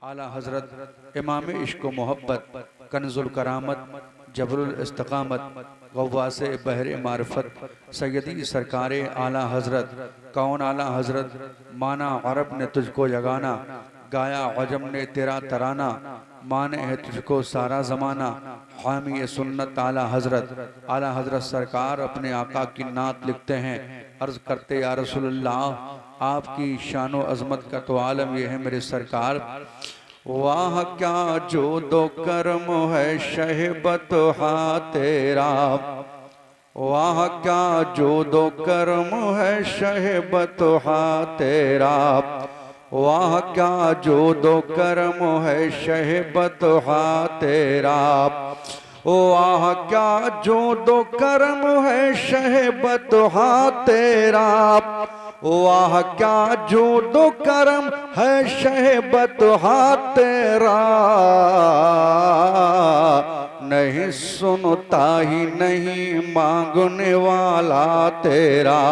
आला हज़रत इमाम इश्क व मोहब्बत कन्ज़ुल करामत जबरुल इस्तकामत गव्वासे बहर मारफत सैयदी सरकार आला हज़रत कौन आला हज़रत माना अरब ने तुझको जगाना गाया अजम ने तेरा तराना माने है तुझको सारा ज़माना हामी सुन्नत आला हज़रत सरकार अपने आका की नात लिखते हैं। अर्ज़ करते या रसूलल्लाह आपकी शान व अज़मत का तो आलम यह है मेरे सरकार, वाह क्या जो दो करम है शहबत हा तेरा, वाह क्या जो दो करम है शहबत हा तेरा, वाह क्या जो दो करम है शहबत हा तेरा, वाह क्या जो दो करम है शहबत हा तेरा, वाह क्या जो दो करम है शहबत हा तेरा, नहीं सुनता ही नहीं मांगने वाला तेरा,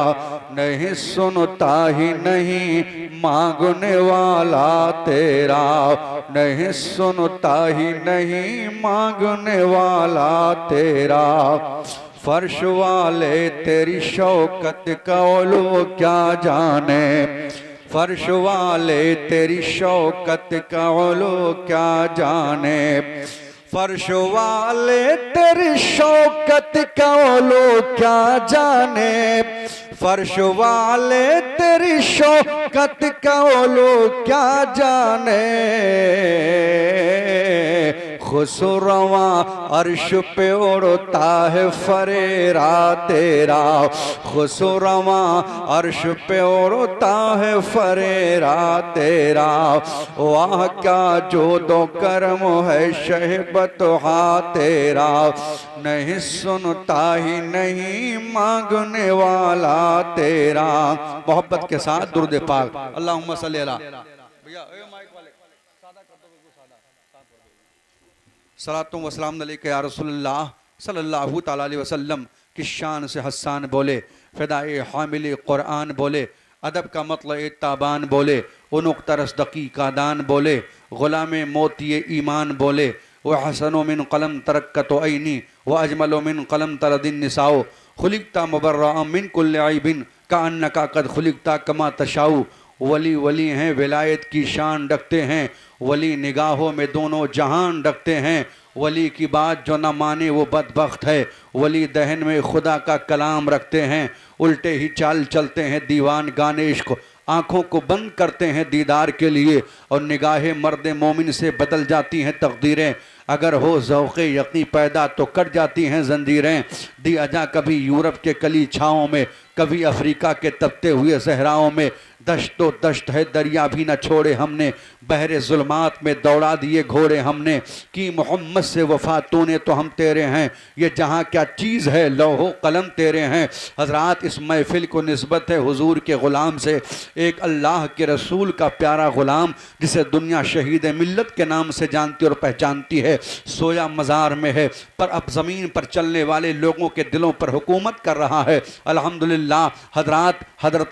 नहीं सुनता ही नहीं मांगने वाला तेरा, नहीं सुनता ही नहीं मांगने वाला तेरा, फर्श वाले तेरी शौकत का ओलो क्या जाने, फर्श वाले तेरी शौकत का ओलो क्या जाने, फर्श वाले तेरी शौकत का ओलो क्या जाने, फर्श वाले तेरी शौकत का ओलो क्या जाने, खुसरवा अर्श पे उड़ता है फरेरा तेरा, खुसरवा अर्श पे उड़ता है फरेरा तेरा, वाह क्या जो दो करम है शहबत हा तेरा, नहीं सुनता ही नहीं मांगने वाला तेरा। मोहब्बत के साथ दुरूद पाक अल्लाहुम्मा सल्ली अला भैया माइक वाले सादा कर दो, बिल्कुल सादा सलातुम व सलाम अलैका या रसूलल्लाह सल्लल्लाहु तआला अलैहि वसल्लम की शान से हस्सान बोले, फ़िदाए हामिल कुरान बोले, अदब का मतलब ताबान बोले, उनुक तरसदकी का दान बोले, ग़ुलाम मोती ईमान बोले, वह हसनो मिन कलम तरक्कत ऐनी व अजमलो मिन कलम तरदिन निसाओ, खुलिकता मुबर्रा मिन कुल्ल ऐबिन का अन्नका कद खुलिकता कमा तशाऊ। वली वली हैं विलायत की शान रखते हैं, वली निगाहों में दोनों जहान रखते हैं, वली की बात जो न माने वो बदबख्त है, वली दहन में खुदा का कलाम रखते हैं, उल्टे ही चाल चलते हैं दीवान गाने इश्क, आँखों को बंद करते हैं दीदार के लिए, और निगाहें मर्द मोमिन से बदल जाती हैं तकदीरें, अगर हो ज़ौक़े यक़ीन पैदा तो कट जाती हैं जंजीरें। दी अजा कभी यूरोप के कली छाँव में, कभी अफ्रीका के तपते हुए सहराओं में, दश्तो दश्त है दरिया भी न छोड़े हमने, बहरे जुल्मात में दौड़ा दिए घोड़े हमने, कि मोहम्मद से वफ़ा तूने तो हम तेरे हैं, ये जहाँ क्या चीज़ है लौहो कलम तेरे हैं। हज़रात इस महफ़िल को निस्बत है हुजूर के ग़ुलाम से, एक अल्लाह के रसूल का प्यारा ग़ुलाम जिसे दुनिया शहीद मिल्लत के नाम से जानती और पहचानती है, सोया मज़ार में है पर अब ज़मीन पर चलने वाले लोगों के दिलों पर हुकूमत कर रहा है। अल्हम्दुलिल्लाह हज़रात हज़रत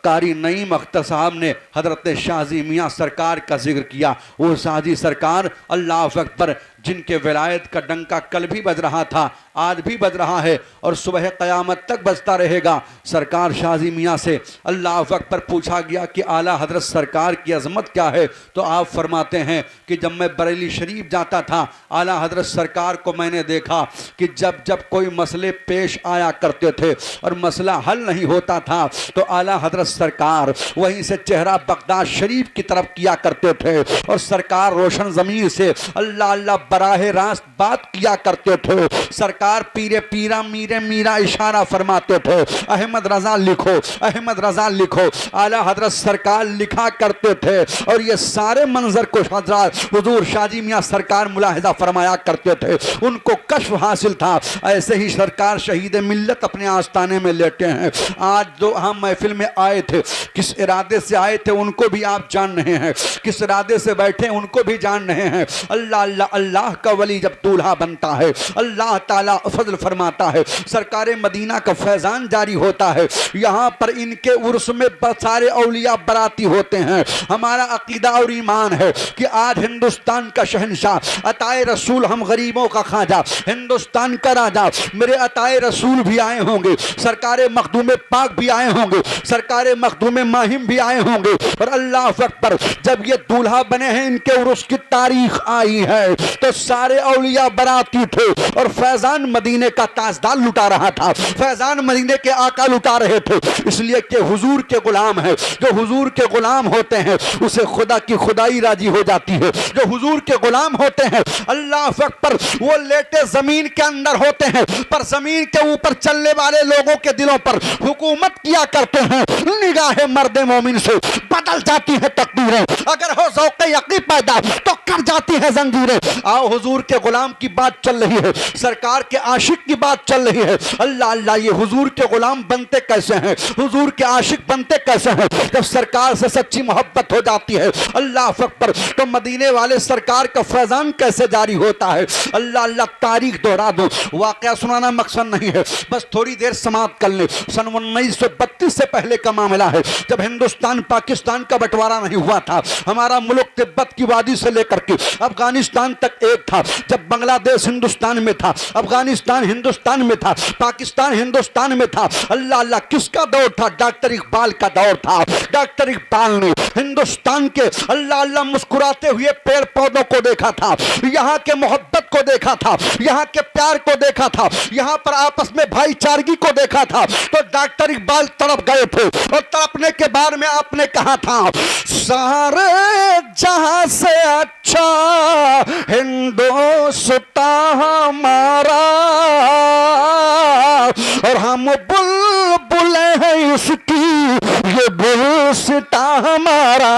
कारी नईम अख्तर साहब ने हज़रत शाहजी मियाँ सरकार का जिक्र किया। वो शाहजी सरकार अल्लाह अकबर जिनके विलायत का डंका कल भी बज रहा था, आज भी बज रहा है और सुबह क़यामत तक बजता रहेगा। सरकार शाहजी मियाँ से अल्लाह अकबर पूछा गया कि आला हज़रत सरकार की अज़मत क्या है, तो आप फरमाते हैं कि जब मैं बरेली शरीफ जाता था आला हज़रत सरकार को मैंने देखा कि जब जब कोई मसले पेश आया करते थे और मसला हल नहीं होता था तो आला हज़रत सरकार वहीं से चेहरा बगदाद शरीफ की तरफ किया करते थे और सरकार रोशन ज़मीर से अल्लाह अल्लाह बराह रास्त बात किया करते थे। सरकार पीरे पीरा मीरे मीरा इशारा फरमाते थे, अहमद रज़ा लिखो, अहमद रज़ा लिखो। आला हज़रत सरकार लिखा करते थे और ये सारे मंजर को हज़रत हुजूर शाहजी मियाँ सरकार मुलाहिज़ा फरमाया करते थे, उनको कश्फ हासिल था। ऐसे ही सरकार शहीद मिल्लत अपने आस्थाने में लेटे हैं। आज जो हम महफिल में आए थे किस इरादे से आए थे उनको भी आप जान रहे हैं, किस इरादे से बैठे उनको भी जान रहे हैं। अल्लाह अल्लाह अल्लाह अल्लाह का वली जब दूल्हा बनता है, अल्लाह ताला फजल फरमाता है, सरकार मदीना का फैजान जारी होता है। यहाँ पर इनके उर्स में सारे औलिया बराती होते हैं। हमारा अकीदा और ईमान है कि आज हिंदुस्तान का शहंशाह, अताए रसूल, हम गरीबों का ख्वाजा, हिंदुस्तान का राजा, मेरे अताए रसूल भी आए होंगे, सरकार मखदूम पाक भी आए होंगे, सरकार मखदूम माहिम भी आए होंगे। और अल्लाह अकबर, जब ये दूल्हा बने हैं, इनके उर्स की तारीख आई है तो सारे औलिया बराती थे और फैजान मदीने का ताजदार लुटा रहा था, फैजान मदीने के आका लुटा रहे थे। इसलिए कि हुजूर के गुलाम है, जो हुजूर के गुलाम होते हैं उसे खुदा की खुदाई राजी हो जाती है। जो हुजूर के गुलाम होते हैं, अल्लाह अकबर, वो लेटे जमीन के अंदर होते हैं पर जमीन के ऊपर चलने वाले लोगों के दिलों पर हुकूमत किया करते हैं। निगाहे मर्द मोमिन से बदल जाती है तकदीरें, अगर हो ज़ौक़ यक़ीन पैदा तो कर जाती है जंजीरें। आओ, हुजूर के गुलाम की बात चल रही है, सरकार के आशिक की बात चल रही है। अल्लाह अल्लाह, ये हुजूर के गुलाम बनते कैसे हैं, हुजूर के आशिक बनते कैसे हैं? जब सरकार से सच्ची मोहब्बत हो जाती है, अल्लाह अकबर, तो मदीने वाले सरकार का फैजान कैसे जारी होता है। अल्लाह अल्लाह, तारीख दोहरा दूं, वाकया सुनाना मकसद नहीं है, बस थोड़ी देर समाप्त कर ले। सन 1932 से पहले का मामला है, जब हिंदुस्तान पाकिस्तान का बंटवारा नहीं हुआ था। हमारा मुल्क तिब्बत की वादी से लेकर के अफगानिस्तान तक एक था। जब बांग्लादेश हिंदुस्तान में था, अफगानिस्तान हिंदुस्तान में था, पाकिस्तान हिंदुस्तान में था। अल्लाह अल्लाह, किसका दौर था? डॉक्टर इकबाल का दौर था। डॉक्टर इकबाल ने हिंदुस्तान के अल्लाह अल्लाह मुस्कुराते हुए पेड़ पौधों को देखा था, यहाँ के मोहब्बत को देखा था, यहाँ के प्यार को देखा था, यहाँ पर आपस में भाईचारगी को देखा था। तो डॉक्टर इकबाल तड़प गए थे और तड़पने के बाद में आपने कहा था, सारे जहां से अच्छा हिंदुस्तान हमारा और हम बुलबुल हैं इसकी, ये गुलसिता हमारा,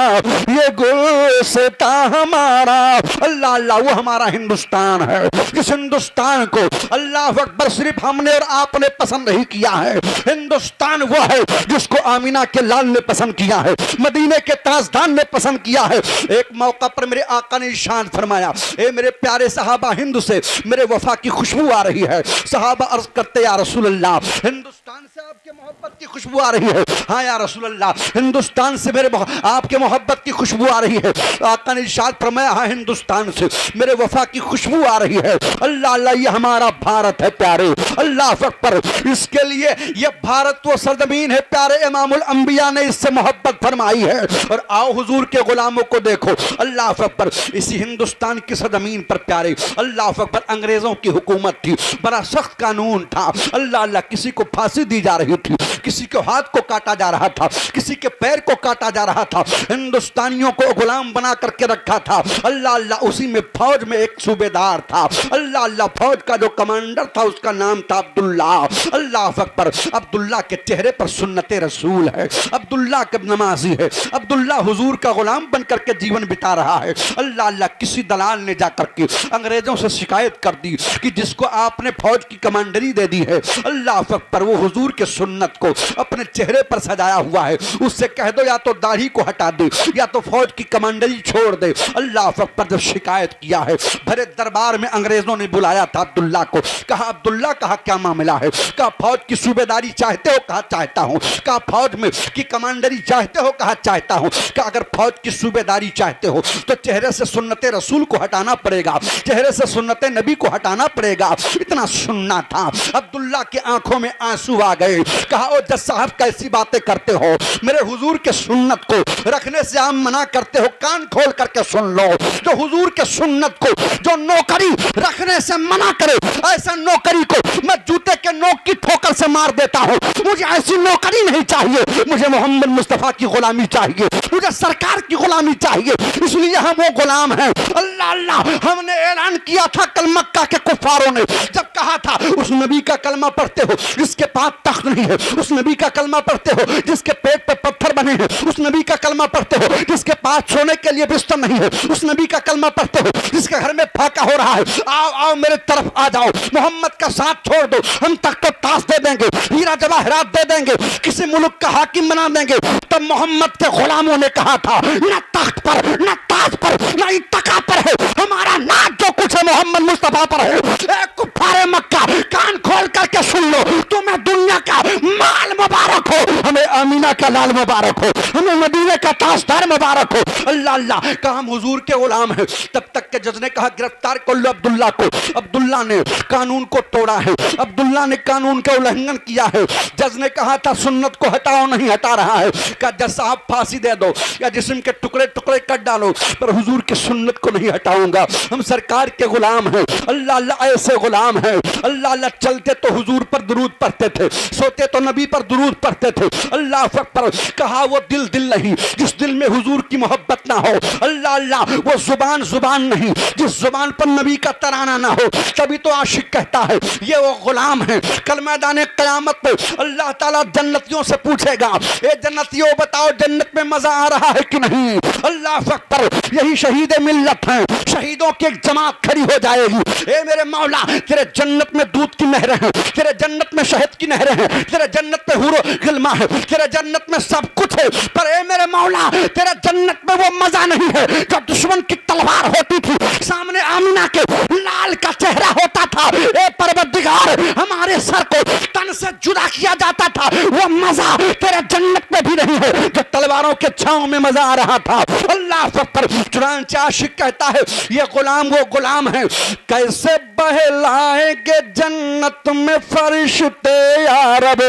ये गुलसिता हमारा। अल्लाह अल्लाह, वो हमारा हिंदुस्तान है। इस हिंदुस्तान को अल्लाह अकबर सिर्फ हमने और आपने पसंद नहीं किया है। हिंदुस्तान वो है जिसको आमीना के लाल ने पसंद किया है, मदीने के ताजदार ने पसंद किया है। एक मौका पर मेरे आका ने इरशाद फरमाया, ए मेरे प्यारे सहाबा, हिंद से मेरे वफा की खुशबू आ रही है। सहाबा अर्ज करते, या रसूल अल्लाह, हिंदुस्तान से आपके मोहब्बत की खुशबू आ रही है। हाँ या रसूल अल्लाह, हिंदुस्तान से मेरे आपके मोहब्बत की खुशबू आ रही है। आका ने इरशाद फरमाया, हाँ, हिंदुस्तान से मेरे वफा की खुशबू आ रही है। अल्लाह अल्लाह, ये हमारा भारत है प्यारे, अल्लाह अकबर। इसके लिए ये भारत वो सरजमीन है प्यारे, इमामुल अंबिया ने इससे मोहब्बत फरमाई है। और आओ, हुजूर के गुलामों को देखो, अल्लाह अकबर, इसी हिंदुस्तान की सरजमीन पर प्यारे, अल्लाह अकबर, अंग्रेजों की हुकूमत थी, बड़ा सख्त कानून था। अल्लाह अल्लाह, किसी को फांसी दी जा रही थी, किसी के हाथ को काटा जा रहा था, किसी के पैर को काटा जा रहा था। हिंदुस्तानियों को गुलाम बना करके रखा था। अल्लाह अल्लाह, उसी में फौज में एक सूबेदार था। अल्लाह अल्लाह, फौज का जो कमांडर था उसका नाम था अब्दुल्ला। अल्लाह अकबर, अब्दुल्ला के चेहरे पर सुन्नते रसूल है, अब्दुल्ला के नमाजी है, अब्दुल्ला हुजूर का गुलाम बन करके जीवन बिता रहा है। अल्लाह अल्लाह, किसी दलाल ने जाकर के अंग्रेजों से शिकायत कर दी कि जिसको आपने फौज की कमांडरी दे दी है, अल्लाह अकबर, वो हुजूर के सुन्नत को अपने चेहरे पर सजाया हुआ है, उससे कह दो या तो दाढ़ी को हटा दे या तो फौज की कमांडरी छोड़ दे। अल्लाह अकबर, जब शिकायत किया है, भरे दरबार में अंग्रेजों ने बुलाया था अब्दुल्ला को। कहा, अब्दुल्ला, कहा क्या मामला है? कहा, फौज की सूबेदारी चाहते हो? कहा चाहता हूं। कहा, फौज में की कमांडरी चाहते हो? कहा चाहता हूं। कहा, अगर फौज की सूबेदारी चाहते हो तो चेहरे से सुन्नते रसूल को हटाना पड़ेगा, चेहरे से सुन्नते नबी को हटाना पड़ेगा। इतना सुनना था। अब्दुल्ला की आंखों में आंसू आ गए। कहा, ओ जज साहब, कैसी बातें करते हो? मेरे हुजूर के सुन्नत को रखने से आप मना करते हो? कान खोल करके सुन लो, जो हुजूर के सुन्नत को जो नौकरी रखने से मना करे, ऐसा नौकरी को मैं जूते के नोक की ठोकर से मार देता हूं। मुझे ऐसी नौकरी नहीं चाहिए, मुझे मोहम्मद मुस्तफा की गुलामी चाहिए, मुझे सरकार की गुलामी चाहिए। इसलिए हम वो गुलाम हैं। अल्लाह अल्लाह, हमने ऐलान किया था कल मक्का के कुफारों ने जब कहा था, उस नबी का कलमा पढ़ते हो जिसके पास तख्त नहीं है, उस नबी का कलमा पढ़ते हो जिसके पेट पे पत्थर बने हैं, उस नबी का कलमा पढ़ते हो जिसके पास सोने के लिए बिस्तर नहीं है, उस नबी का कलमा पढ़ते हो जिसके घर में फाका हो रहा है। आओ आओ, मेरे तरफ आ जाओ, मोहम्मद का साथ छोड़ दो, हम तख्त ताश दे देंगे, हीरा जवाहरात दे देंगे, किसी मुल्क का हाकिम बना देंगे। तब मोहम्मद के गुलामों ने कहा था, न तख्त पर, न ताज पर, न इत्तका पर है हमारा नाज, जो कुछ है मोहम्मद मोहम्मद मुस्तफा पर है। ए कुफारे मक्का, कान खोल करके सुन लो, तुम्हें दुनिया का माल मुबारक हो, हमें आमीना का लाल मुबारक हो, हमें मदीने का ताजदार मुबारक हो। अल्लाह अल्लाह का हम हुजूर के गुलाम हैं। तब तक के जज ने कहा गिरफ्तार कर लो अब्दुल्ला को। अब्दुल्ला ने कानून को तोड़ा है, अब्दुल्ला ने कानून का उल्लंघन किया है। जज ने कहा था सुन्नत को हटाओ, नहीं हटा रहा है। कहा जज साहब फांसी दे दो या जिस्म के टुकड़े टुकड़े कर डालो, पर हुजूर की सुन्नत को नहीं हटाऊंगा। हम सरकार के गुलाम हैं। अल्लाह अल्लाह ऐसे गुलाम हैं। अल्लाह अल्लाह चलते तो हुजूर पर दुरूद पढ़ते थे, सोते तो नबी पर दुरूद पढ़ते थे। अल्लाह अकबर। कहा वो दिल दिल नहीं जिस दिल में हुजूर की मोहब्बत ना हो। अल्लाह अल्लाह वो जुबान जुबान नहीं जिस जुबान पर नबी का तराना ना हो। तभी तो आशिक कहता है ये वो गुलाम है। कल मैदान क़यामत पे अल्लाह ताला जन्नतियों से पूछेगा, ए जन्नतियों बताओ जन्नत में मजा आ रहा है कि नहीं। अल्लाह अकबर। यही शहीद मिल्लत हैं। शहीदों की एक जमात खड़ी हो जाएगी। ए मेरे मौला, तेरे जन्नत में दूध की नहरें हैं, तेरे जन्नत में शहद की नहरें हैं, तेरे जन्नत में हुरो गिलमा है, तेरे जन्नत में सब कुछ है, पर ए मेरे मौला तेरे जन्नत में वो मजा नहीं है जो दुश्मन की तलवार होती थी, सामने आमिना के लाल का चेहरा होता था। ए परवरदिगार, हमारे सर को तन से जुदा किया जाता था, वो मजा तेरे जन्नत में भी नहीं है जो तलवारों के छांव में मजा आ रहा था। अल्लाह अकबर। चुनांचे आशिक कहता है ये गुलाम वो गुलाम है। कैसे बहलाएंगे जन्नत में फरिश्ते या रब,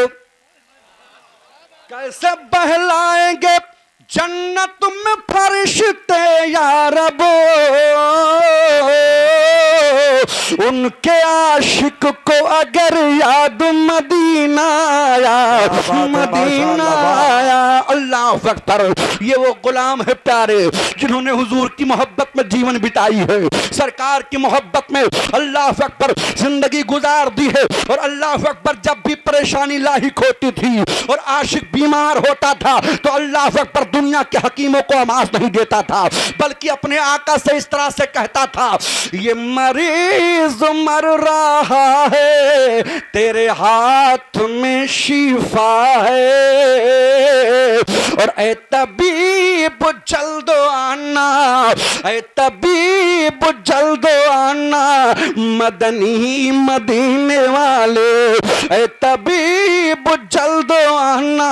कैसे बहलाएंगे जन्नत में फरिश्ते या रब, उनके आशिक को अगर याद मदीना आया, मदीना आया। अल्लाह अकबर। ये वो गुलाम है प्यारे जिन्होंने हुजूर की मोहब्बत में जीवन बिताई है, सरकार की मोहब्बत में अल्लाह अकबर जिंदगी गुजार दी है। और अल्लाह अकबर जब भी परेशानी लाहिक होती थी और आशिक बीमार होता था तो अल्लाह अकबर दुनिया के हकीमों को आमाज नहीं देता था, बल्कि अपने आका से इस तरह से कहता था ये मरीज मर रहा है तेरे हाथ में शिफा है, और ए तबीब जल्द आना, ए तबीब जल्द आना मदनी मदीने वाले, ए तबीब जल्द आना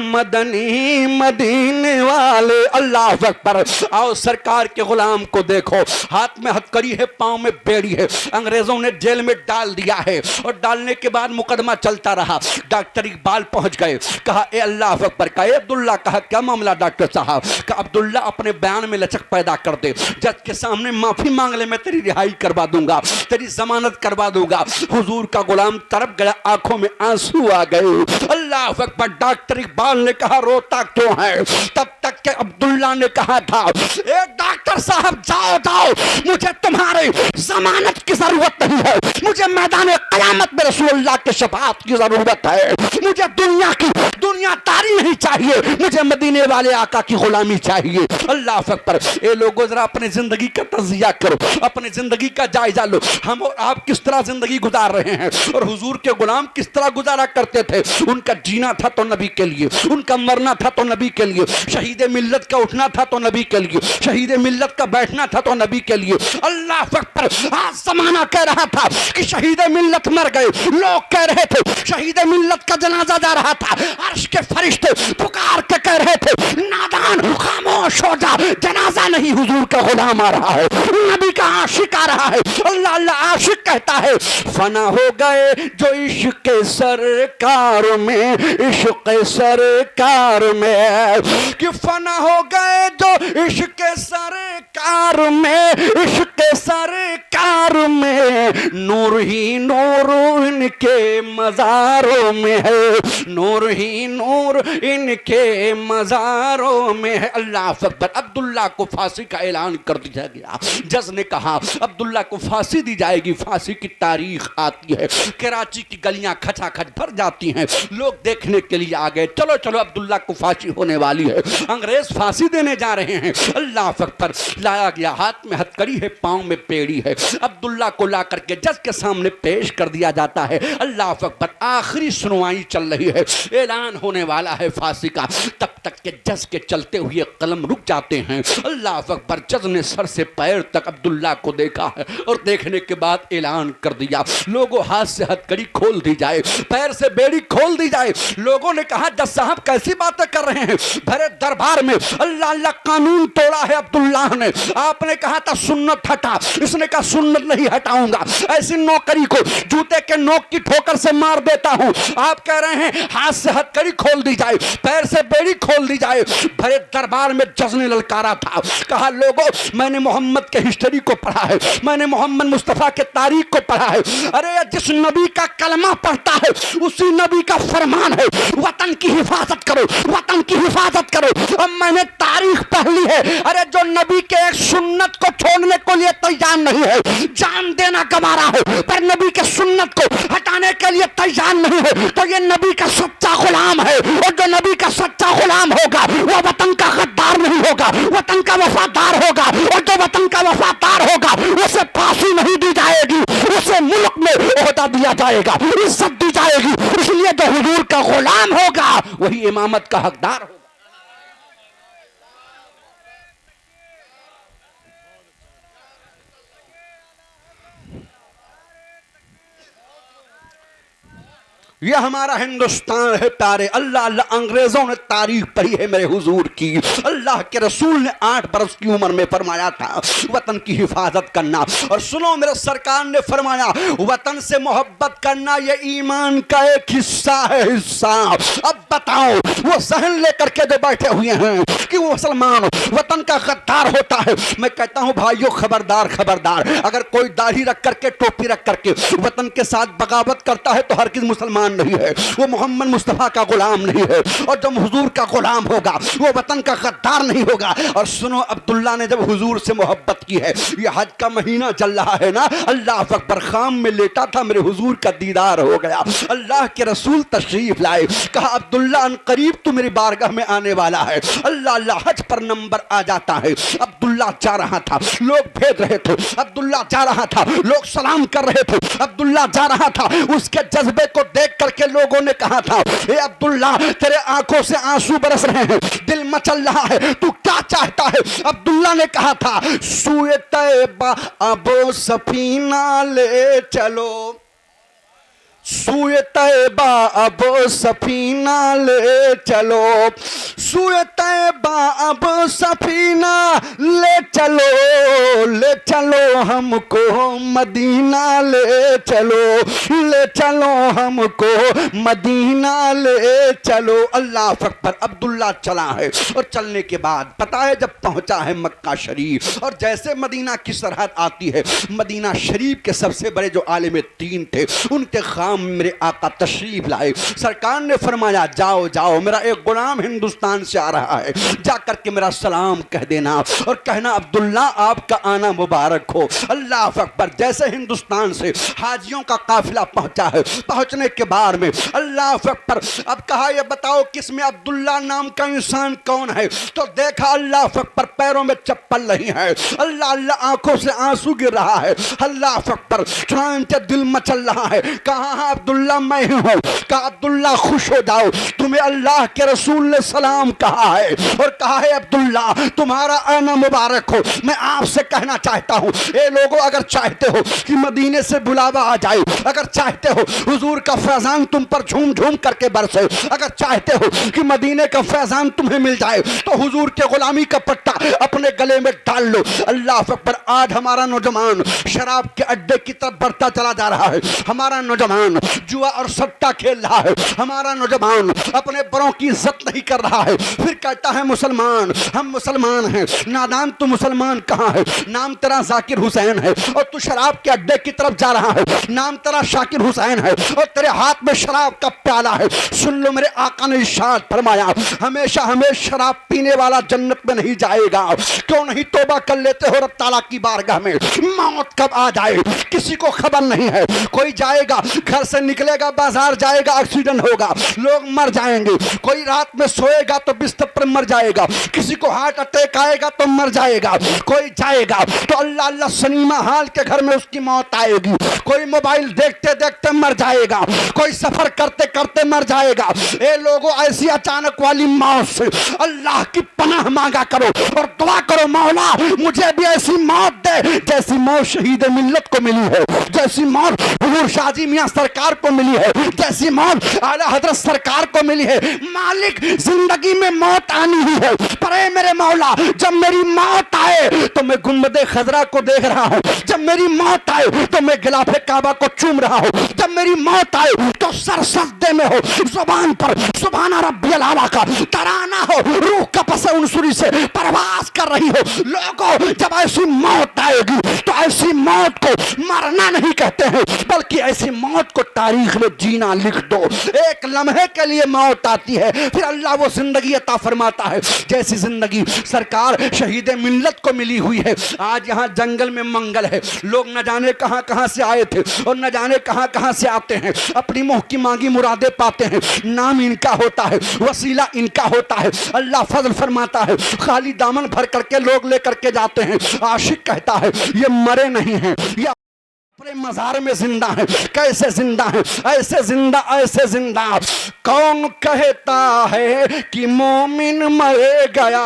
मदनी मदीने वाले। अल्लाह अकबर। आओ सरकार के गुलाम को देखो, हाथ में हथकड़ी है, पांव में बेड़ी है, अंग्रेजों ने जेल में डाल दिया है और डालने के बाद मुकदमा चलता रहा। डॉक्टर इकबाल पहुंच गए, कहा ए अल्लाह अकबर, कहा अब्दुल्ला, कहा क्या मामला डॉक्टर साहब, कहा अब्दुल्ला अपने बयान में लचक पैदा कर दे, जज के सामने माफी मांग ले, मैं तेरी रिहाई करवा दूंगा, तेरी जमानत करवा दूंगा। हुजूर का गुलाम तरफ गया, आंखों में आंसू आ गए। अल्लाह अकबर। डॉक्टर इकबाल ने कहा रोता क्यों है। तब तक के अब्दुल्ला ने कहा था ए डॉक्टर साहब जाओ जाओ, मुझे तुम्हारे जमानत की जरूरत नहीं है, मुझे मैदान क़यामत में रसूलुल्लाह के शफाअत की जरूरत है, मुझे दुनिया की दुनियादारी नहीं चाहिए, मुझे मदीने वाले आका की गुलामी चाहिए। अल्लाह अकबर। ए लोगों जरा अपनी जिंदगी का तज़किया करो, अपनी जिंदगी का जायजा लो, हम और आप किस तरह जिंदगी गुजार रहे हैं और हुजूर के गुलाम किस तरह गुजारा करते थे। उनका जीना था तो नबी के लिए, उनका मरना था तो नबी के लिए, शहीद मिल्लत का उठना था तो नबी के लिए, शहीद मिल्लत का बैठना था तो नबी के लिए। अल्लाह अकबर। आज जमाना कह रहा था कि शहीद मिल्लत मर गए, लोग कह रहे थे शहीद मिल्लत का जनाजा जा रहा था, अर्श के फरिश्ते पुकार के कह रहे थे नादान खामोश हो जा, जनाजा नहीं हुजूर का गुलाम आ रहा है, नबी का आशिक आ रहा है। अल्लाह अल्लाह। आशिक कहता है फना हो गए जो इश्क सरकार में, इश्क सरकार में, कि फना हो गए जो इश्क सरकार में, इश्क सरकार में, नूर ही नूर इनके मज़ारों में है, नूर ही नूर इनके मज़ारों में है। अल्लाह अकबर। अब्दुल्ला को फांसी का ऐलान कर दिया गया। जज ने कहा अब्दुल्ला को फांसी दी जाएगी। फांसी की तारीख आती है, कराची की गलियां खचाखच भर जाती हैं, लोग देखने के लिए आ गए, चलो चलो अब्दुल्ला को फांसी होने वाली है, अंग्रेज फांसी देने जा रहे हैं। अल्लाह अकबर। लाया गया, हाथ में हथकड़ी है, पांव में बेड़ी है। अब्दुल्ला को ला करके जज के सामने पेश कर दिया जाता है। अल्लाह अकबर। आखिरी सुनवाई चल रही है। ऐलान होने वाला है फांसी का। तब तक के जज के चलते हुए कलम रुक जाते हैं। अल्लाह अकबर। जज ने सर से पैर तक अब्दुल्ला को देखा है और देखने के बाद ऐलान कर दिया, लोगों हाथ से हथकड़ी खोल दी जाए, पैर से बेड़ी खोल दी जाए। लोगों ने कहा जज साहब कैसी बातें कर रहे हैं, भरे दरबार में अल्लाह अल्लाह कानून तोड़ा है अब्दुल्ला ने। आपने कहा था सुन्नत हटा, इसने कहा सुन्नत नहीं हटाऊंगा, ऐसी नौकरी को जूते के नोक की ठोकर से मार देता हूं। आप कह रहे हैं हाथ से हथकड़ी खोल दी जाए, पैर से बेड़ी खोल दी जाए। भरे दरबार में जज ने ललकारा था, कहा लोगों मैंने मोहम्मद के हिस्ट्री को पढ़ा है, मैंने मोहम्मद मुस्तफा के तारीख को पढ़ा है। अरे जिस नबी का कलमा पढ़ता है उसी नबी का फरमान है, वतन की हिफाजत करो, वतन की हिफाजत करो। अब मैंने तारीख पढ़ ली है। अरे जो नबी के एक सुन्नत को छोड़ने को लिए तैयार नहीं है, जान देना गंवारा है, पर नबी के सुन्नत को हटाने के लिए तैयार नहीं है, तो ये नबी का सच्चा गुलाम है। और जो नबी का सच्चा गुलाम होगा वो वतन का गद्दार नहीं होगा, वतन का वफादार होगा। और जो वतन का वफादार होगा उसे फांसी नहीं दी जाएगी, उसे मुल्क में ओहदा दिया जाएगा, इज्जत दी जाएगी। इसलिए जो हुजूर का गुलाम होगा वही इमामत का हकदार होगा। यह हमारा हिंदुस्तान है प्यारे। अल्लाह अल्लाह अंग्रेजों ने तारीख पढ़ी है मेरे हुजूर की। अल्लाह के रसूल ने 8 बरस की उम्र में फरमाया था वतन की हिफाजत करना। और सुनो मेरे सरकार ने फरमाया वतन से मोहब्बत करना ये ईमान का एक हिस्सा है, हिस्सा। अब बताओ वो सहन लेकर के जो बैठे हुए हैं कि वो मुसलमान वतन का गद्दार होता है। मैं कहता हूं भाइयों खबरदार खबरदार, अगर कोई दाढ़ी रख करके टोपी रख करके वतन के साथ बगावत करता है तो हर किसी मुसलमान नहीं है, वो मोहम्मद मुस्तफा का गुलाम नहीं है। और जब हुजूर का गुलाम होगा वो वतन का गद्दार नहीं होगा। और सुनो अब्दुल्ला ने जब हुजूर से मोहब्बत की है, ये हज का महीना चल रहा है ना, अल्लाह अकबर खाम में लेटा था, मेरे हुजूर का दीदार हो गया। अल्लाह के रसूल तशरीफ लाए, कहा अब्दुल्ला अनकरीब तू मेरी बारगाह में आने वाला है। अल्लाह अल्लाह हज पर नंबर आ जाता है। अब्दुल्ला जा रहा था, लोग भेज रहे थे, अब्दुल्ला जा रहा था, लोग सलाम कर रहे थे, अब्दुल्ला जा रहा था। उसके जज्बे को देख करके लोगों ने कहा था ए अब्दुल्ला तेरे आंखों से आंसू बरस रहे हैं, दिल मचल रहा है, तू क्या चाहता है? अब्दुल्ला ने कहा था सूए तैबा अब सफीना ले चलो, सूए तैबा अब सफीना ले चलो, सूए तैबा अब सफीना ले चलो हमको मदीना ले चलो, ले चलो हमको मदीना ले चलो। अल्लाह अकबर। अब्दुल्ला चला है और चलने के बाद पता है जब पहुंचा है मक्का शरीफ और जैसे मदीना की सरहद आती है, मदीना शरीफ के सबसे बड़े जो आलिम दीन थे उनके खाम मेरे आका तशरीफ लाए। सरकार ने फरमाया जाओ जाओ मेरा एक गुलाम हिंदुस्तान से आ रहा है, जा करके मेरा सलाम कह देना और कहना अब्दुल्ला आपका आना मुबारक हो। अल्लाह अकबर। जैसे हिंदुस्तान से हाजियों का काफिला पहुंचा है, पहुंचने के बाद में अल्लाह अकबर अब कहा ये बताओ किसमें अब्दुल्ला नाम का इंसान कौन है? तो देखा अल्लाह अकबर पैरों में चप्पल नहीं है, अल्लाह अल्लाह आंखों से आंसू गिर रहा है। अल्लाह अकबर। चुनांचे दिल मचल रहा है, कहा अब्दुल्ला मैं ही हूं। कहा अब्दुल्ला खुश हो जाओ, तुम्हें अल्लाह के रसूल ने सलाम कहा है और कहा है अब्दुल्ला तुम्हारा आना मुबारक हो। मैं आपसे कहना चाहता हूं ए लोगों अगर चाहते हो कि मदीने से बुलावा आ जाए, अगर चाहते हो हुजूर का फैजान तुम पर झूम झूम करके बरसे, अगर चाहते हो कि मदीने का फैजान तुम्हें मिल जाए तो हुजूर के गुलामी का पट्टा अपने गले में डाल लो। अल्लाह अकबर। आज हमारा नौजवान शराब के अड्डे की तरफ बढ़ता चला जा रहा है, हमारा नौजवान जुआ और सट्टा खेल रहा है, हमारा नौजवान अपने बड़ों की इज्जत नहीं कर रहा है, फिर कहता है मुसलमान हम मुसलमान हैं। नादान तू मुसलमान कहाँ है? नाम तेरा जाकिर हुसैन है और तू शराब के अड्डे की तरफ जा रहा है, नाम तेरा शाकिर हुसैन है और तेरे हाथ में शराब का प्याला है। सुन लो मेरे आका ने इरशाद फरमाया हमेशा हमेशा शराब पीने वाला जन्नत में नहीं जाएगा। क्यों नहीं तौबा कर लेते हो रब ताला की बारगाह में? मौत कब आ जाए किसी को खबर नहीं है। कोई जाएगा घर से निकलेगा बाजार जाएगा एक्सीडेंट होगा, लोग मर जाएंगे। कोई रात में सोएगा तो बिस्तर पर मर जाएगा, किसी को हार्ट अटैक आएगा तो मर जाएगा। कोई जाएगा तो अल्लाह अल्लाह सनीमा हाल के घर में उसकी मौत आएगी। कोई मोबाइल देखते देखते मर जाएगा, कोई सफर करते करते मर जाएगा। ए लोगों, ऐसी अचानक वाली मौत से अल्लाह की पनाह मांगा करो और दुआ करो, मौला मुझे भी ऐसी मौत दे जैसी मौत शहीद मिल्लत को मिली है, जैसी मौत हुजूर शाहजी मियां सरकार को मिली है, जैसी मौत आला हजरत सरकार को मिली है। मालिक, जिंदगी में मौत आनी ही है, पर ए मेरे मौला, जब मेरी मौत आए तो मैं गुंबदे खजरा को देख रहा हूं, जब मेरी मौत आए तो मैं गिलाफे काबा को चूम रहा हूं, जब मेरी मौत आए तो सर सजदे में हो, जुबान पर सुभान रब्बियल आला का तराना हो, रूह कपस उनसुरी से परवास कर रही हो। लोगों, जब ऐसी मौत आएगी तो ऐसी मौत को मरना नहीं कहते हैं, बल्कि ऐसी मौत को तारीख में जीना लिख दो। एक लम्हे के लिए मौत आती है, फिर अल्लाह वो जिंदगी अता फरमाता है जैसी जिंदगी सरकार शहीद मिल्लत को मिली हुई है। आज यहाँ जंगल में मंगल है, लोग न जाने कहां कहां से आए थे और न जाने कहां कहां से आते हैं, अपनी मुंह की मांगी मुरादे पाते हैं। नाम इनका होता है, वसीला इनका होता है, अल्लाह फजल फरमाता है, खाली दामन भर करके लोग लेकर के जाते हैं। आशिक कहता है ये मरे नहीं हैं, ये अपने मजार में जिंदा है। कैसे जिंदा है? ऐसे जिंदा, ऐसे जिंदा। कौन कहता है कि मोमिन मर गया?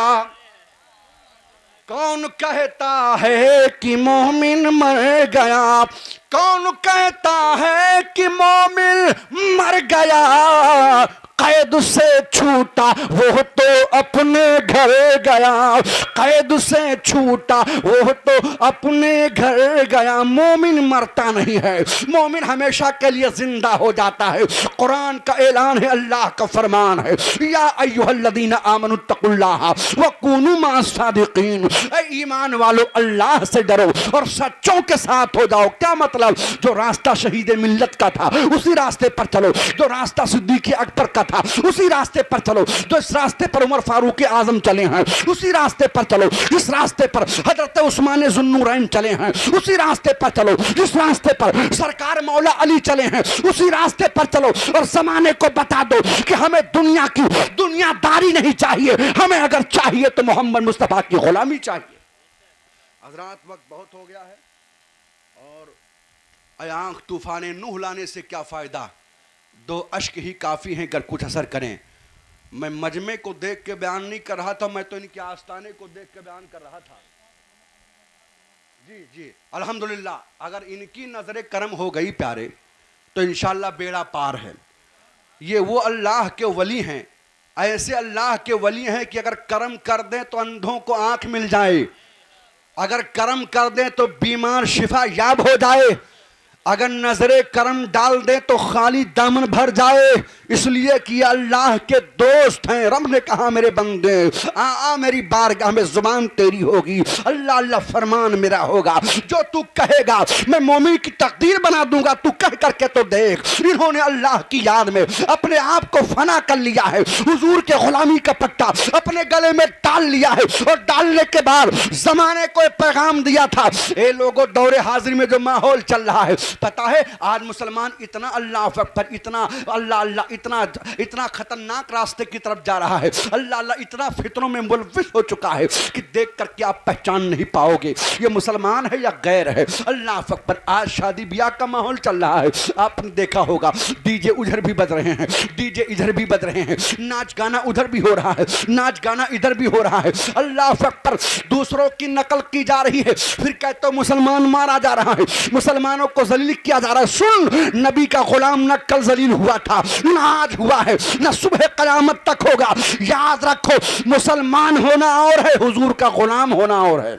कौन कहता है कि मोमिन मर गया? कौन कहता है कि मोमिन मर गया? कैद से छूटा वो तो अपने घर गया, कैद से छूटा वो तो अपने घर गया। मोमिन मरता नहीं है, मोमिन हमेशा के लिए जिंदा हो जाता है। कुरान का ऐलान है, अल्लाह का फरमान है, या अय्युहल्लज़ीना आमनुत्तकुल्लाह व कूनू माअस सादिकीन। ऐ ईमान वालो, अल्लाह से डरो और सच्चों के साथ हो जाओ। क्या मतलब? जो रास्ता शहीद मिल्लत का था उसी रास्ते पर चलो, जो रास्ता सिद्दीक़ अकबर का उसी रास्ते पर चलो, जो इस रास्ते पर उमर फारूक आजम चले हैं उसी रास्ते पर चलो, जिस रास्ते पर हजरत उस्मान ज़ुन्नूरैन चले हैं उसी रास्ते पर चलो, जिस रास्ते पर सरकार मौला अली चले हैं उसी रास्ते पर चलो। और जमाने को बता दो कि हमें दुनिया की दुनियादारी नहीं चाहिए, हमें अगर चाहिए तो मोहम्मद मुस्तफा की गुलामी चाहिए। हजरात, वक्त बहुत हो गया है और आंख तूफान नूह लाने से क्या फायदा, दो अश्क ही काफ़ी हैं अगर कुछ असर करें। मैं मजमे को देख के बयान नहीं कर रहा था, मैं तो इनके आस्ताने को देख के बयान कर रहा था। जी जी, अल्हम्दुलिल्लाह। अगर इनकी नज़र करम हो गई प्यारे तो इंशाअल्लाह बेड़ा पार है। ये वो अल्लाह के वली हैं, ऐसे अल्लाह के वली हैं कि अगर करम कर दें तो अंधों को आँख मिल जाए, अगर करम कर दें तो बीमार शिफा याब हो जाए, अगर नजरे करम डाल दे तो खाली दामन भर जाए। इसलिए कि अल्लाह के दोस्त हैं। रब ने कहा मेरे बंदे आ मेरी बारगाह में जुबान तेरी होगी, अल्लाह अल्लाह फरमान मेरा होगा। जो तू कहेगा मैं मोमिन की तकदीर बना दूंगा, तू कह करके तो देख। इन्होंने अल्लाह की याद में अपने आप को फना कर लिया है, हुजूर के गुलामी का पट्टा अपने गले में डाल लिया है और डालने के बाद जमाने को पैगाम दिया था। ए लोगों, दौरे हाजिर में जो माहौल चल रहा है, पता है आज मुसलमान इतना अल्लाह अकबर, इतना अल्लाह अल्लाह, इतना खतरनाक रास्ते की तरफ जा रहा है, अल्लाह अल्लाह इतना फितरों में मुलविस हो चुका है कि देख करके आप पहचान नहीं पाओगे ये मुसलमान है या गैर है। अल्लाह अकबर। आज शादी ब्याह का माहौल चल रहा है, आपने देखा होगा, डीजे उधर भी बज रहे हैं, डीजे इधर भी बज रहे हैं, नाच गाना उधर भी हो रहा है, नाच गाना इधर भी हो रहा है। अल्लाह अकबर। दूसरों की नकल की जा रही है, फिर कहते हो मुसलमान मारा जा रहा है, मुसलमानों को जलील किया जा रहा है। सुन, नबी का गुलाम न कल जलील हुआ था, न आज हुआ है, न सुबह कयामत तक होगा। याद रखो, मुसलमान होना और है, हुजूर का गुलाम होना और है।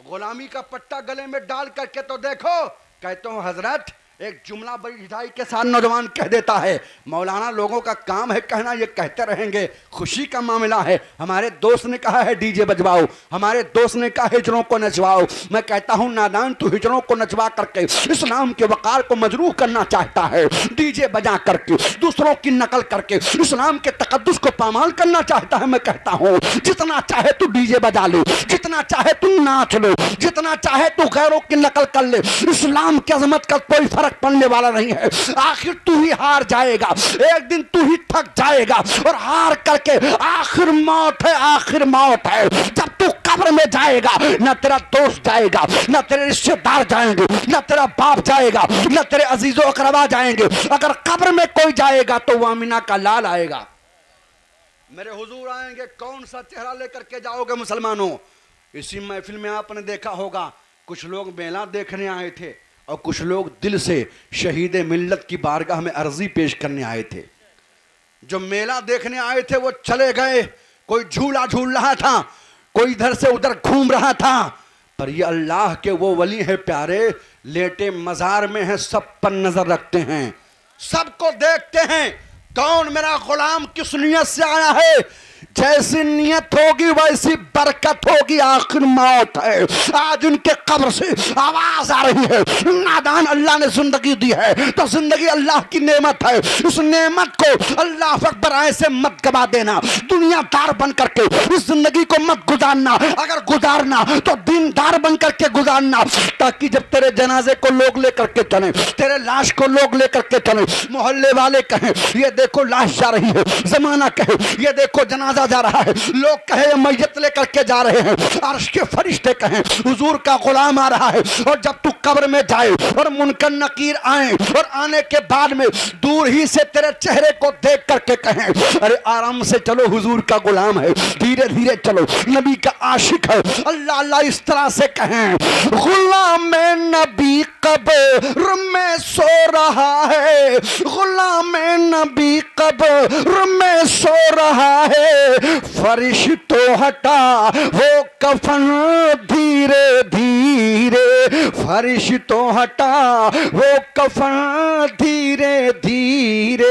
गुलामी का पट्टा गले में डाल करके तो देखो। कहते हो हजरत, एक जुमला बड़ी हिदाई के साथ नौजवान कह देता है, मौलाना लोगों का काम है कहना, ये कहते रहेंगे, खुशी का मामला है। हमारे दोस्त ने कहा है डीजे बजवाओ, हमारे दोस्त ने कहा हिजड़ों को नचवाओ। मैं कहता हूं नादान, तू हिजड़ों को नचवा करके इस्लाम के वकार को मजरूह करना चाहता है, डीजे बजा करके दूसरों की नकल करके इस्लाम के तकद्दुस को पामाल करना चाहता है। मैं कहता हूं जितना चाहे तू डीजे बजा लो, जितना चाहे तू नाच लो, जितना चाहे तू गैरों की नकल कर ले, इस्लाम की अजमत का कोई फर्क पड़ने वाला नहीं है। आखिर तू ही हार जाएगा, एक दिन तू ही थक जाएगा और हार करके आखिर मौत है, आखिर मौत है। जब तू कब्र में जाएगा ना तेरा दोस्त जाएगा, ना तेरे रिश्तेदार जाएंगे, ना तेरा बाप जाएगा, ना तेरे अजीजों अकरबा जाएंगे। अगर कब्र में कोई जाएगा तो वो आमिना का लाल आएगा। मेरे हुजूर आएंगे, कौन सा चेहरा लेकर के जाओगे मुसलमानों? इसी महफिल में आपने देखा होगा कुछ लोग मेला देखने आए थे और कुछ लोग दिल से शहीद मिल्लत की बारगाह में अर्जी पेश करने आए थे। जो मेला देखने आए थे वो चले गए, कोई झूला झूल रहा था, कोई इधर से उधर घूम रहा था। पर ये अल्लाह के वो वली है प्यारे, लेटे मजार में हैं, सब पर नजर रखते हैं, सबको देखते हैं कौन मेरा गुलाम किस नियत से आया है। जैसी नियत होगी वैसी बरकत होगी। आखिर मौत है, आज उनके कब्र से आवाज आ रही है, नादान अल्लाह ने जिंदगी दी है तो जिंदगी अल्लाह की नेमत है। उस नेमत को अल्लाह अकबर ऐसे मत गवा देना, दुनियादार बन करके इस जिंदगी को मत गुजारना। अगर गुजारना तो दीनदार बन करके गुजारना, ताकि जब तेरे जनाजे को लोग लेकर के चले, तेरे लाश को लोग लेकर के चले, मोहल्ले वाले कहें ये देखो लाश जा रही है, जमाना कहे ये देखो जनाजा जा रहा है, लोग कहे मैयत लेकर के जा रहे हैं, अर्श के फरिश्ते कहें हुजूर का गुलाम आ रहा है। और जब तू कब्र में जाए और मुनकर नकीर आए और आने के बाद में दूर ही से तेरे चेहरे को देख करके कहें अरे आराम से चलो, हुजूर का गुलाम है, धीरे धीरे चलो, नबी का आशिक है, अल्लाह अल्लाह इस तरह से कहें गुलाम नबी कब्र में सो रहा है, गुलाम नबी कब्र में सो रहा है, फरिश्तों हटा वो कफन धीरे धीरे, फरिश्तों हटा वो कफन धीरे धीरे।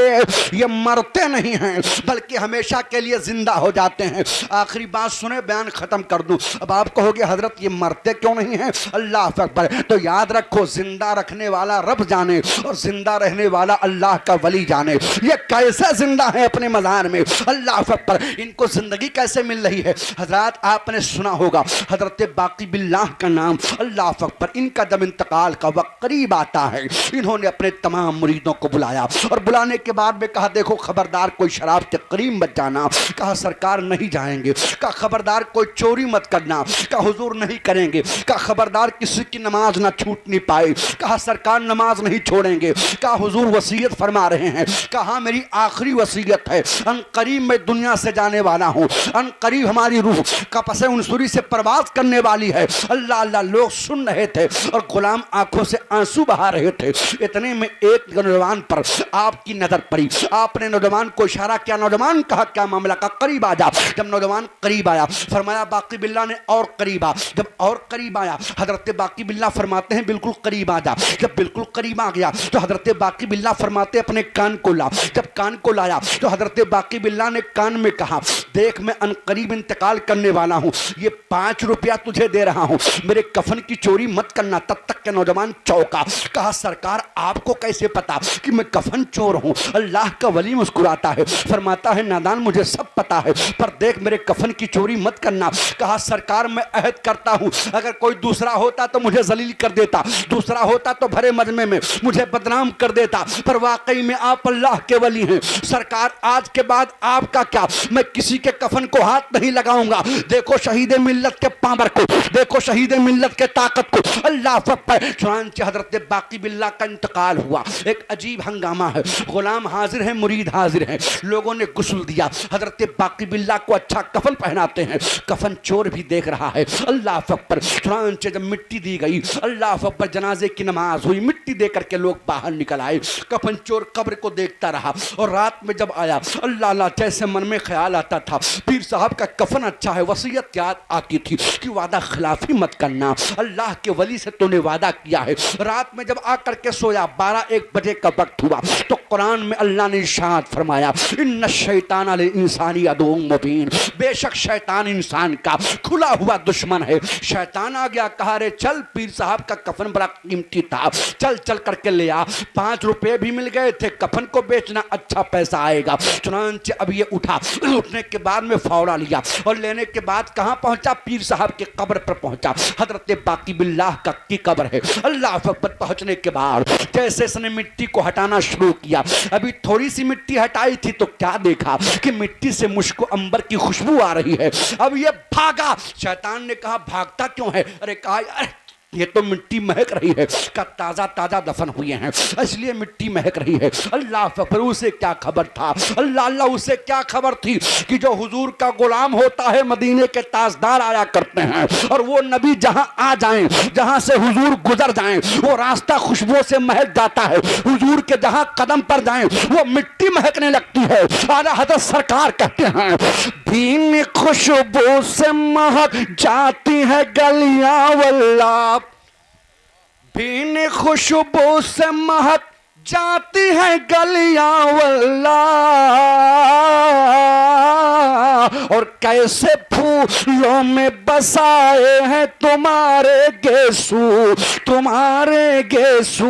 ये मरते नहीं हैं बल्कि हमेशा के लिए जिंदा हो जाते हैं। आखिरी बात सुने, बयान खत्म कर दूं। अब आप कहोगे हजरत ये मरते क्यों नहीं हैं? अल्लाह अकबर। तो याद रखो, जिंदा रखने वाला रब जाने और जिंदा रहने वाला अल्लाह का वली जाने। ये कैसे जिंदा है अपने मज़ार में, अल्लाह अकबर। इनको जिंदगी कैसे मिल रही है? हजरत आपने सुना होगा हजरत बाकी बिल्लाह का नाम, अल्लाह अकबर। इनका जब इंतकाल का वक्त करीब आता है, इन्होंने अपने तमाम मुरीदों को बुलाया और बुलाने के बाद में कहा देखो खबरदार कोई शराब के करीब मत जाना। कहा सरकार नहीं जाएंगे। कहा खबरदार कोई चोरी मत करना। कहा हुजूर नहीं करेंगे। कहा खबरदार किसी की नमाज ना छूटनी पाए। कहा सरकार नमाज नहीं छोड़ेंगे। कहा हुजूर वसीयत फरमा रहे हैं। कहा मेरी आखिरी वसीयत है, अन करीब मैं दुनिया से जाने वाला हूँ, अन करीब हमारी रूह कपसे उनसुरी से प्रवास करने वाली है। अल्लाह अल्लाह लोग सुन रहे थे और गुलाम आंखों से आंसू बहा रहे थे। इतने में एक नौजवान पर आपकी नजर पड़ी। आपने नौजवान को इशारा किया, नौजवान कहा क्या मामला? का करीब आ जा। जब नौजवान करीब आया फरमाया बाकी बिल्ला ने और करीब आ। जब और करीब आया हजरत बाकी बिल्ला फरमाते हैं बिल्कुल करीब आ जा। जब बिल्कुल करीब आ गया तो हजरत बाकी बिल्ला फरमाते अपने कान को ला। जब कान को लाया तो हजरत बाकी बिल्ला ने कान में कहा देख मैं अनकरीब इंतकाल करने वाला हूँ, ये 5 रुपया तुझे दे रहा हूँ, मेरे कफन की चोरी मत करना। तब तक के नौजवान चौंका। कहा सरकार आपको कैसे पता कि मैं कफन चोर हूँ? अल्लाह का वली मुस्कुराता है, फरमाता है नादान मुझे सब पता है, पर देख मेरे कफन की चोरी मत करना। कहा सरकार मैं अहद करता हूँ अगर कोई दूसरा होता तो मुझे जलील कर देता, दूसरा होता तो भरे मजमे में मुझे बदनाम कर देता, पर वाकई में आप अल्लाह के वली हैं। सरकार आज के बाद आपका क्या, मैं किसी के कफन को हाथ नहीं लगाऊंगा। देखो शहीद मिल्लत के पावर को, देखो शहीद मिल्लत के ताकत को। अल्लाह अकबर। चुनांचे हजरत बाकी बिल्ला का इंतकाल हुआ। एक अजीब हंगामा है, गुलाम हाजिर है, मुरीद हाजिर है। लोगों ने गुस्ल दिया, हजरत बाकी बिल्ला को अच्छा कफन पहनाते हैं। कफन चोर भी देख रहा है। अल्लाह अकबर। चुनांचे जब मिट्टी दी गई, अल्लाह अकबर, जनाजे की नमाज हुई, मिट्टी दे करके लोग बाहर निकल आए। कफन चोर कब्र को देखता रहा और रात में जब आया अल्लाह अल्लाह जैसे मन में ख्याल आता था पीर साहब का कफन अच्छा है, वसीयत याद आती थी कि वादा खिलाफी मत करना, अल्लाह के वली से तूने वादा किया है। रात में जब आकर के सोया 12-1 बजे का वक्त हुआ तो कुरान में अल्लाह ने इरशाद फरमाया इन्न शैतान लिल इंसानी अदुव्वुम मुबीन, बेशक शैतान इंसान का खुला हुआ दुश्मन है। शैतान आ गया, कहा रे चल पीर साहब का कफन बड़ा कीमती था, चल चल करके ले आ। 5 रुपए भी मिल गए थे, कफन को बेचना अच्छा पैसा आएगा। चुनांचे अब ये उठा, उठने के बाद में फौरा लिया और लेने के बाद कहाँ पहुंचा? पीर साहब के कब्र पर पहुंचा। हजरत बाकी बिल्लाह का की कब्र है। अल्लाह अकबर। पहुंचने के बाद जैसे इसने मिट्टी को हटाना शुरू किया, अभी थोड़ी सी मिट्टी हटाई थी तो क्या देखा कि मिट्टी से मुझको अंबर की खुशबू आ रही है। अब ये भागा। शैतान ने कहा भागता क्यों है? अरे कहा अरे ये तो मिट्टी महक रही है, का ताजा ताजा दफन हुए हैं इसलिए मिट्टी महक रही है। अल्लाह अकबर। उसे क्या खबर था, अल्लाह अल्लाह, उसे क्या खबर थी कि जो हुजूर का गुलाम होता है मदीने के ताजदार आया करते हैं और वो नबी जहां आ जाएं, जहां से हुजूर गुजर जाएं, वो रास्ता खुशबू से महक जाता है। हुजूर के जहां कदम पर जाएं वो मिट्टी महकने लगती है। आला हज़रत सरकार कहते हैं भीन खुशबू से महक जाती है गलियां वल्लाह, भीन खुशबू से महक जाती है गलियां वल्लाह, और कैसे फूलों में बसाए हैं तुम्हारे गेसू, तुम्हारे गेसू।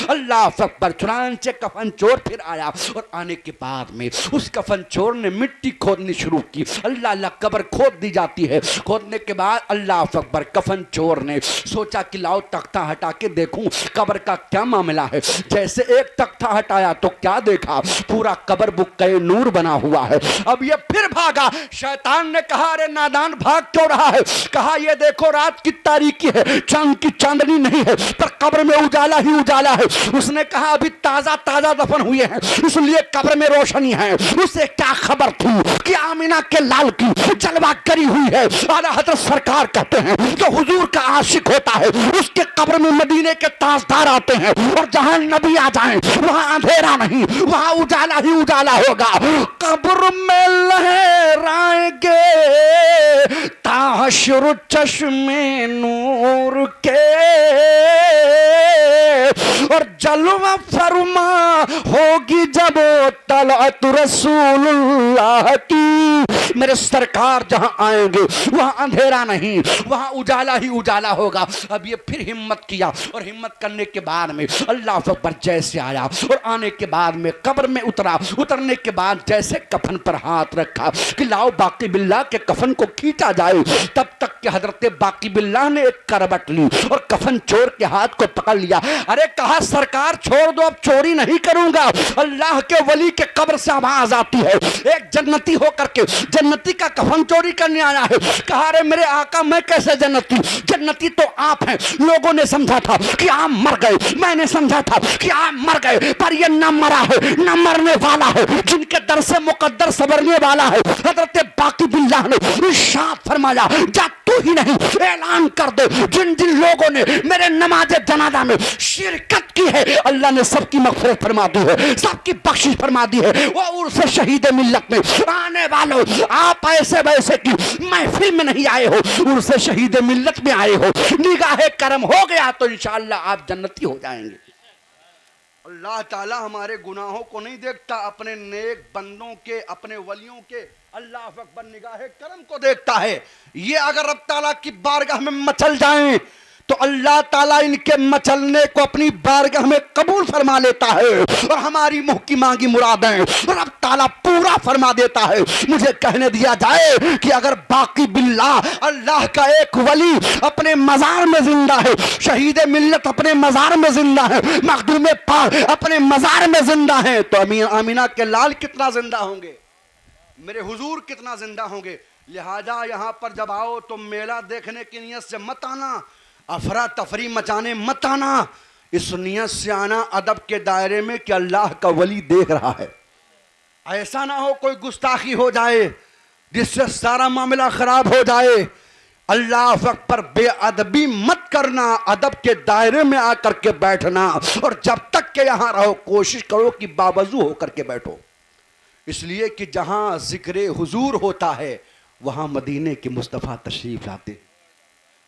अल्लाह अकबर। चुनांचे कफन चोर फिर आया और आने के बाद में उस कफन चोर ने मिट्टी खोदनी शुरू की। अल्लाह अल्लाह, कब्र खोद दी जाती है। खोदने के बाद अल्लाह अकबर, कफन चोर ने सोचा कि लाओ तख्ता हटा के देखूं कब्र का क्या मामला है। जैसे एक तख्ता हटाया तो क्या देखा, पूरा कब्र बुक्के नूर बना हुआ है। अब ये फिर भागा। शैतान ने कहा अरे नादान भाग क्यों रहा है? कहा ये देखो रात की तारीकी है, चांद की चांदनी नहीं है, पर कब्र में उजाला ही उजाला है। उसने कहा अभी ताजा ताजा दफन हुए हैं इसलिए कब्र में रोशनी है। उसे क्या खबर थी कि आमिना के लाल की जलवा करी हुई है। आला हज़रत सरकार कहते हैं जो हुजूर का आशिक होता है उसके कब्र में मदीने के ताजदार आते हैं और जहां नबी आ जाए वहां अंधेरा नहीं, वहां उजाला ही उजाला होगा। कब्र में लहराएंगे ताशुर चश्मे नूर के, और जलवा फरमा होगी जब तलअत रसूलुल्लाह की। मेरे सरकार जहां आएंगे वहां अंधेरा नहीं, वहां उजाला ही उजाला होगा। अब ये फिर हिम्मत किया और हिम्मत करने के बाद में अल्लाह अकबर जैसे आया और आने के बाद में कब्र में उतरा। उतरने के बाद जैसे कफन पर हाथ रखा कि लाओ बाकी बिल्लाह के कफन को खींचा जाए, तब तक कि हजरत बाकी बिल्लाह ने एक करवट ली और कफन चोर के हाथ को पकड़ लिया। अरे कहा सरकार छोड़ दो, अब चोरी नहीं करूंगा। अल्लाह के वली के कब्र से आवाज आती है एक जन्नती होकर के, जन्नती का कफन चोरी करने आया है। कहा अरे मेरे आका मैं कैसे जन्नती, जन्नती तो आप हैं। लोगों ने समझा था कि आप मर गए, मैंने समझा था कि आप मर गए, पर ये न मरा है न मरने वाला है, जिनके दर से मुकद्दर सवरने वाला है। हजरत बाकी बिल्लाह ने इरशाद फरमाया जा तू ही नहीं ऐलान कर दे जिन जिन लोगों ने मेरे नमाज जनाजा में शिरकत की है अल्लाह ने सबकी मग़फ़िरत फरमा दी है, सबकी बख्शिश फरमा दी है। वो उर्स शहीद मिल्लत में आने वालों आप ऐसे वैसे की महफिल में नहीं आए हो, उर्स शहीद मिल्लत में आए हो। निगाहे करम हो गया तो इंशाअल्लाह आप जन्नती हो जाएंगे। अल्लाह ताला हमारे गुनाहों को नहीं देखता, अपने नेक बंदों के, अपने वलियों के अल्लाह अकबर निगाहे करम को देखता है। ये अगर रब ताला की बारगाह में मचल जाएं तो अल्लाह ताला इनके मचलने को अपनी बारगाह में कबूल फरमा लेता है और हमारी मुंह की मांगी मुरादें रब ताला पूरा फरमा देता है। मुझे कहने दिया जाए कि अगर बाकी बिल्लाह अल्लाह का एक वली अपने मजार में जिंदा है, शहीद मिल्लत अपने मजार में जिंदा है, मखदूम पाक अपने मजार में जिंदा है, तो आमीना के लाल कितना जिंदा होंगे, मेरे हुजूर कितना जिंदा होंगे। लिहाजा यहाँ पर जब आओ तो मेला देखने की नीयत से मत आना, अफरा तफरी मचाने मत आना, इस नियत से आना अदब के दायरे में कि अल्लाह का वली देख रहा है। ऐसा ना हो कोई गुस्ताखी हो जाए जिससे सारा मामला खराब हो जाए। अल्लाह अकबर बेअदबी मत करना, अदब के दायरे में आकर के बैठना, और जब तक के यहाँ रहो कोशिश करो कि बावजू होकर के बैठो, इसलिए कि जहाँ जिक्र हुजूर होता है वहाँ मदीने के मुस्तफ़ा तशरीफ लाते हैं,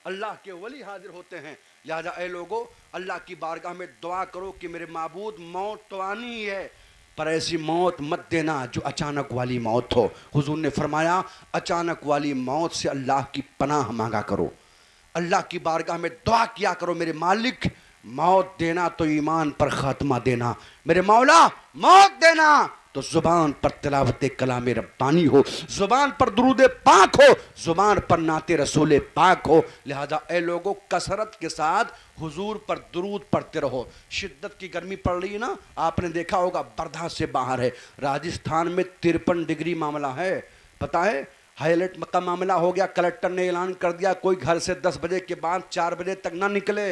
अल्लाह के वली हाजिर होते हैं। लिहाजा ए लोगों अल्लाह की बारगाह में दुआ करो कि मेरे माबूद मौत तो आनी ही है, पर ऐसी मौत मत देना जो अचानक वाली मौत हो। हुजूर ने फरमाया अचानक वाली मौत से अल्लाह की पनाह मांगा करो, अल्लाह की बारगाह में दुआ किया करो मेरे मालिक मौत देना तो ईमान पर खात्मा देना, मेरे मौला मौत देना तो जुबान पर तिलावत कलाम रब्बानी हो, जुबान पर दुरूद पाक हो, जुबान पर नाते रसूल पाक हो। लिहाजा ए लोगों, कसरत के साथ हुजूर पर दुरूद पढ़ते रहो। शिद्दत की गर्मी पड़ रही है ना, आपने देखा होगा बर्दाश्त से बाहर है। राजस्थान में 53 डिग्री मामला है, पता है, हाई अलर्ट का मामला हो गया। कलेक्टर ने ऐलान कर दिया कोई घर से 10 बजे के बाद 4 बजे तक ना निकले।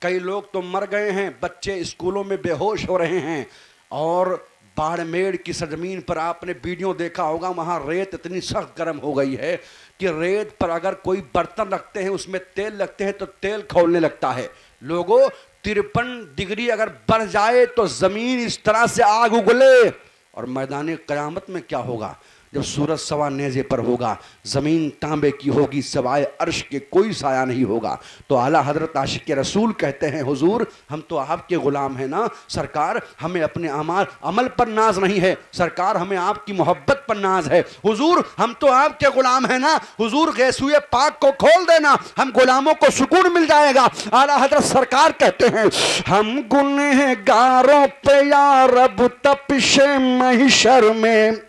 कई लोग तो मर गए हैं, बच्चे स्कूलों में बेहोश हो रहे हैं। और बाड़मेर की सरजमीन पर आपने वीडियो देखा होगा, वहाँ रेत इतनी सख्त गर्म हो गई है कि रेत पर अगर कोई बर्तन रखते हैं उसमें तेल लगते हैं तो तेल खौलने लगता है। लोगों, 53 डिग्री अगर बढ़ जाए तो ज़मीन इस तरह से आग उगले। और मैदान क़यामत में क्या होगा? जब सूरज सवा नेज़े पर होगा, ज़मीन तांबे की होगी, सवाए अर्श के कोई साया नहीं होगा। तो आला हज़रत आशिक रसूल कहते हैं, हुजूर हम तो आपके ग़ुलाम हैं ना सरकार, हमें अपने अमल पर नाज नहीं है सरकार, हमें आपकी मोहब्बत पर नाज है। हुजूर हम तो आपके ग़ुलाम हैं ना, हुजूर गैसूए पाक को खोल देना, हम ग़ुलामों को सुकून मिल जाएगा। आला हज़रत सरकार कहते हैं, हम गुनहगारों पे या रब तपिशे महशर में,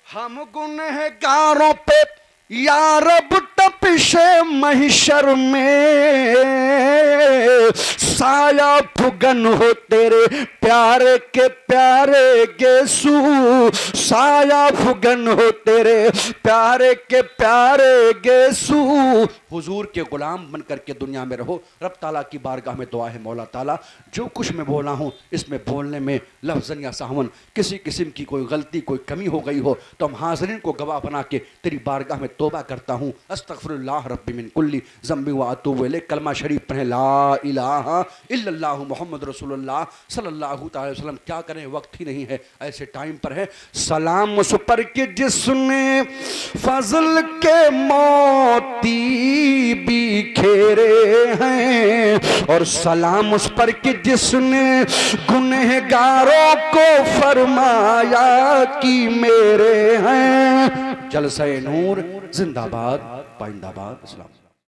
हम गुनहगारों पे या रब तपिशे महशर में, साया फुगन हो तेरे प्यारे के प्यारे गेसू, साया फुगन हो तेरे प्यारे के प्यारे गेसू। हुजूर के गुलाम बन करके दुनिया में रहो। रब ताला की बारगाह में दुआ है, मौला ताला जो कुछ मैं बोला हूँ इसमें बोलने में लफ्ज़न या साहवन किसी किस्म की कोई गलती कोई कमी हो गई हो तो हम हाज़रीन को गवाह बना के तेरी बारगाह में तौबा करता हूँ। अस्तग़फिरुल्लाह रब्बी मिन कुल्ली ज़ंबी व अतूबु इलैह। कलमा शरीफ पढ़ें, ला इलाहा इल्लल्लाहु मुहम्मद रसूलुल्लाह सल्लल्लाहु अलैहि वसल्लम। क्या करें, वक्त ही नहीं है, ऐसे टाइम पर है। सलाम उस पर कि जिसने फजल के मोती बिखेरे हैं, और सलाम उस पर कि जिसने गुनहगारों को फरमाया कि मेरे हैं। जलसे नूर जिंदाबाद पाइंदाबाद। अस्सलाम।